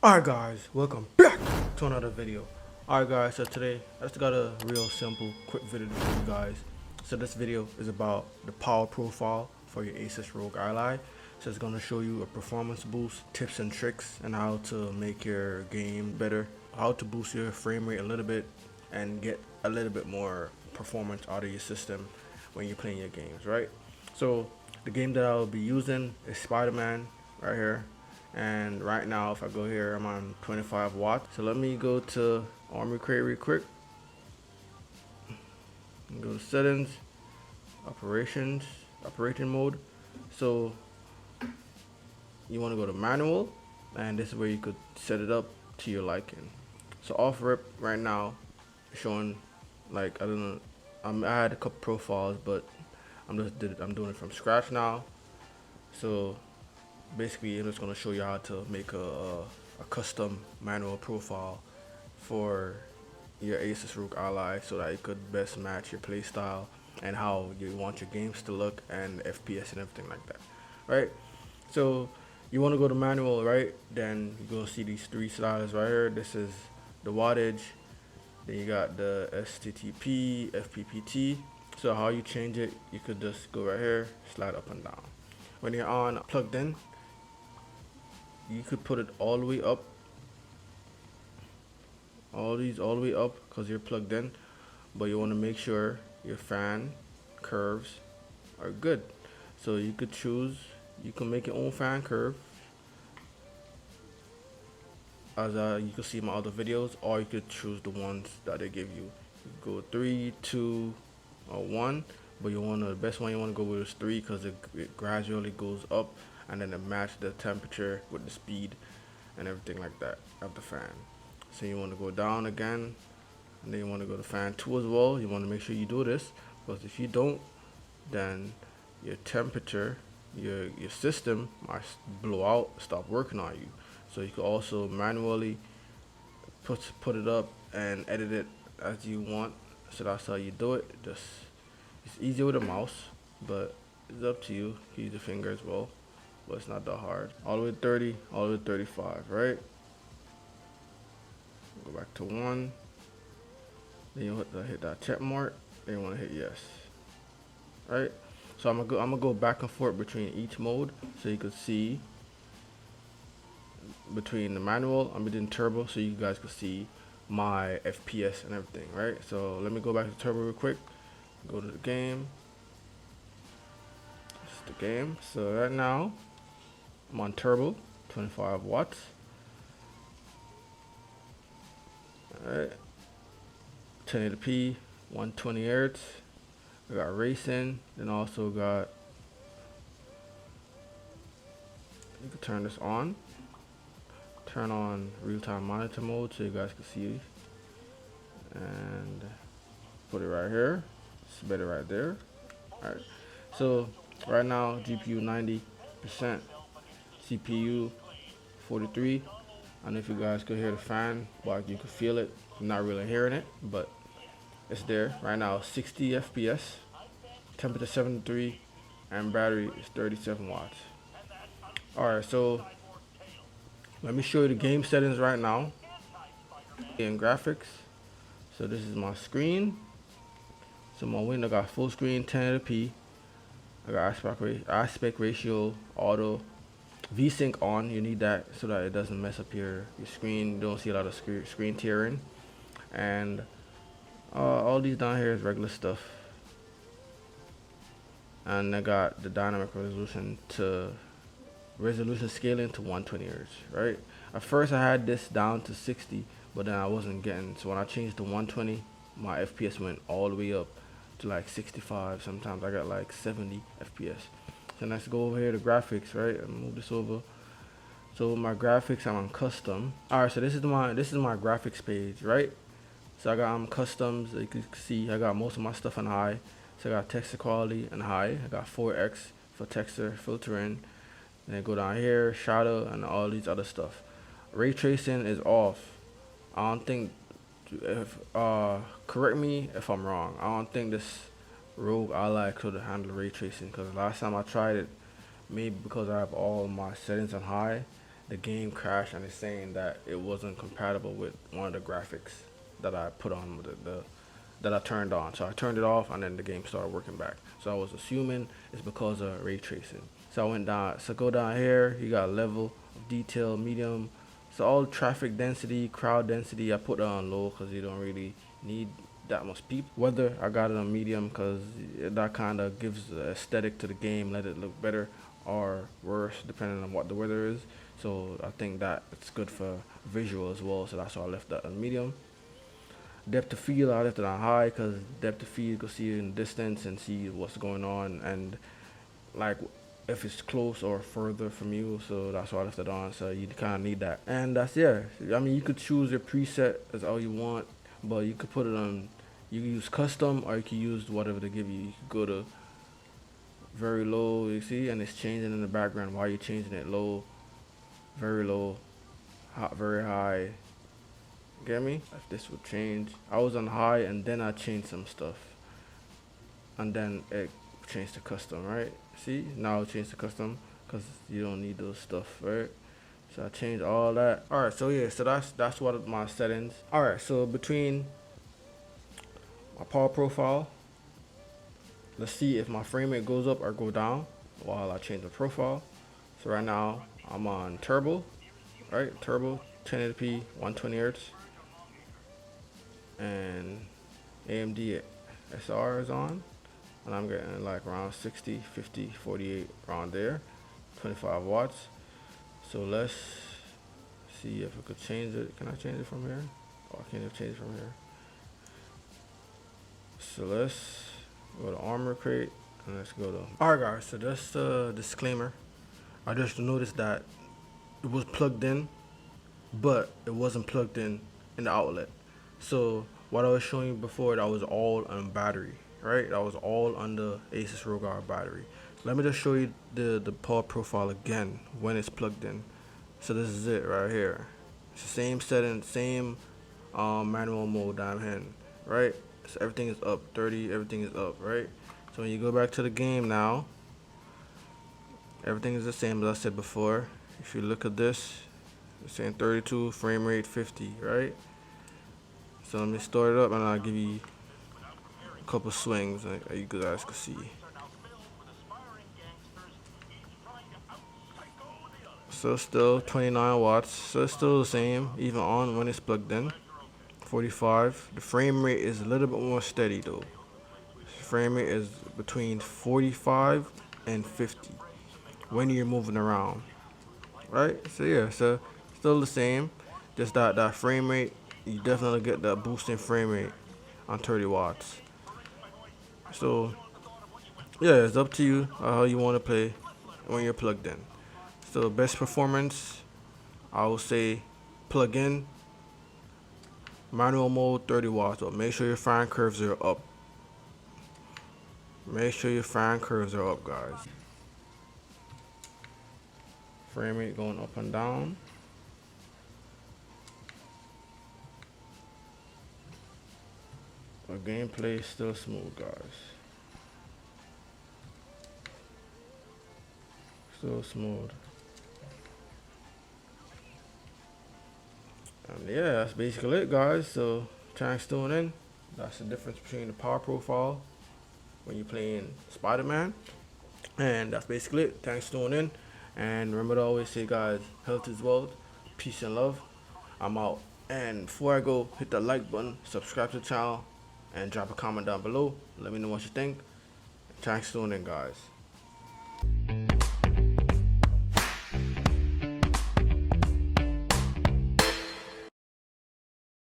Alright guys, welcome back to another video. Alright guys, so today I just got a real simple quick video for you guys. So this video is about the power profile for your Asus ROG Ally. So it's going to show you a performance boost, tips and tricks, and how to make your game better, how to boost your frame rate a little bit and get a little bit more performance out of your system when you're playing your games, right? So the game that I'll be using is Spiderman right here. And right now if I go here, I'm on 25 watts. So let me go to Armoury real quick and go to settings, operations, operating mode. So you want to go to manual, and this is where you could set it up to your liking. So off rip right now showing, like, I don't know, I had a couple profiles, but I'm doing it from scratch now. So basically I'm just going to show you how to make a custom manual profile for your Asus ROG Ally so that it could best match your playstyle and how you want your games to look and FPS and everything like that, right? So you want to go to manual, right? Then you're going to see these three sliders right here. This is the wattage, then you got the STTP, FPPT. So how you change it, you could just go right here, slide up and down. When you're on plugged in, you could put it all the way up, all these all the way up because you're plugged in, but you want to make sure your fan curves are good. So you could choose, you can make your own fan curve as you can see in my other videos, or you could choose the ones that they give you. You go 3, 2, or 1, but you want the best one you want to go with is 3 because it gradually goes up and then it matches the temperature with the speed and everything like that of the fan. So you want to go down again, and then you want to go to fan 2 as well. You want to make sure you do this, because if you don't, then your temperature, your system might blow out, stop working on you. So you can also manually put it up and edit it as you want. So that's how you do it. It's easier with a mouse, but it's up to you. You use your finger as well, but it's not that hard. All the way to 30, all the way to 35, right? Go back to 1. Then you hit that check mark. Then you want to hit yes, right? So I'm gonna go back and forth between each mode, so you can see between the manual, I'm doing turbo, so you guys can see my FPS and everything, right? So let me go back to turbo real quick. Go to the game. This is the game. So right now I'm on turbo, 25 watts. Alright, 1080p, 120 hertz. I got racing, then also got, you can turn this on. Turn on real-time monitor mode so you guys can see, and put it right here. It's better right there. Alright, so right now GPU 90%, CPU 43. I don't know if you guys could hear the fan, but you can feel it. I'm not really hearing it, but it's there. Right now 60 FPS, temperature 73, and battery is 37 watts. Alright, so let me show you the game settings right now in graphics. So this is my screen. So my window got full screen 1080p. I got aspect ratio auto, VSync on. You need that so that it doesn't mess up your screen. You don't see a lot of screen tearing. And all these down here is regular stuff. And I got the dynamic resolution scaling to 120 hertz, right? At first I had this down to 60, but then I wasn't getting, so when I changed to 120, my FPS went all the way up to like 65. Sometimes I got like 70 FPS. So let's go over here to graphics, right? I'll move this over. So my graphics, I'm on custom. Alright, so this is my graphics page, right? So I got customs. You can see I got most of my stuff on high. So I got texture quality and high. I got 4x for texture filtering. And then go down here, shadow, and all these other stuff. Ray tracing is off. I don't think, if correct me if I'm wrong, I don't think this ROG Ally could handle ray tracing, because last time I tried it, maybe because I have all my settings on high, the game crashed and it's saying that it wasn't compatible with one of the graphics that I put on with the that I turned on. So I turned it off and then the game started working back. So I was assuming it's because of ray tracing. So I went down, so go down here, you got level of detail, medium. So all traffic density, crowd density, I put that on low because you don't really need that much people. Weather, I got it on medium because that kind of gives the aesthetic to the game, let it look better or worse depending on what the weather is. So I think that it's good for visual as well. So that's why I left that on medium. Depth of field, I left it on high because depth of field, you can see it in the distance and see what's going on and like if it's close or further from you. So that's why I left it on. So you kind of need that. And that's, yeah. I mean, you could choose your preset as all you want, but you could put it on, you can use custom or you can use whatever they give you. You could go to very low, you see, and it's changing in the background while you're changing it. Low, very low, hot, very high. Get me? If this would change, I was on high and then I changed some stuff and then it changed to custom, right? See, now it changed to custom because you don't need those stuff, right? So I changed all that. All right, so yeah, so that's what my settings. All right, so between my power profile, let's see if my frame rate goes up or go down while I change the profile. So right now I'm on turbo, right? Turbo 1080p 120 hertz. And AMD SR is on, and I'm getting like around 60, 50, 48 around there, 25 watts. So let's see if I could change it. Can I change it from here? Oh, I can't even change it from here. So let's go to Armoury crate and let's go to. Alright guys, so just a disclaimer. I just noticed that it was plugged in, but it wasn't plugged in the outlet. So what I was showing you before, that was all on battery, right? That was all on the Asus ROG Ally battery. Let me just show you the power profile again when it's plugged in. So this is it right here. It's the same setting, same manual mode that I'm in, right? So everything is up, 30, everything is up, right? So when you go back to the game now, everything is the same as I said before. If you look at this, it's saying 32, frame rate 50, right? So let me start it up and I'll give you a couple swings you guys can see. So still 29 watts, so it's still the same even on when it's plugged in. 45. The frame rate is a little bit more steady though. The frame rate is between 45 and 50 when you're moving around, right? So yeah, so still the same, just that frame rate. You definitely get that boosting frame rate on 30 watts. So yeah, it's up to you how you want to play when you're plugged in. So best performance, I would say plug in, manual mode 30 watts, but make sure your fan curves are up. Make sure your fan curves are up, guys. Frame rate going up and down. But gameplay is still smooth, guys. Still smooth. And yeah, that's basically it, guys. So thanks for tuning in. That's the difference between the power profile when you're playing Spider-Man. And that's basically it. Thanks for tuning in. And remember to always say, guys, health is wealth. Peace and love. I'm out. And before I go, hit that like button, subscribe to the channel, and drop a comment down below. Let me know what you think. Thanks for tuning in, guys.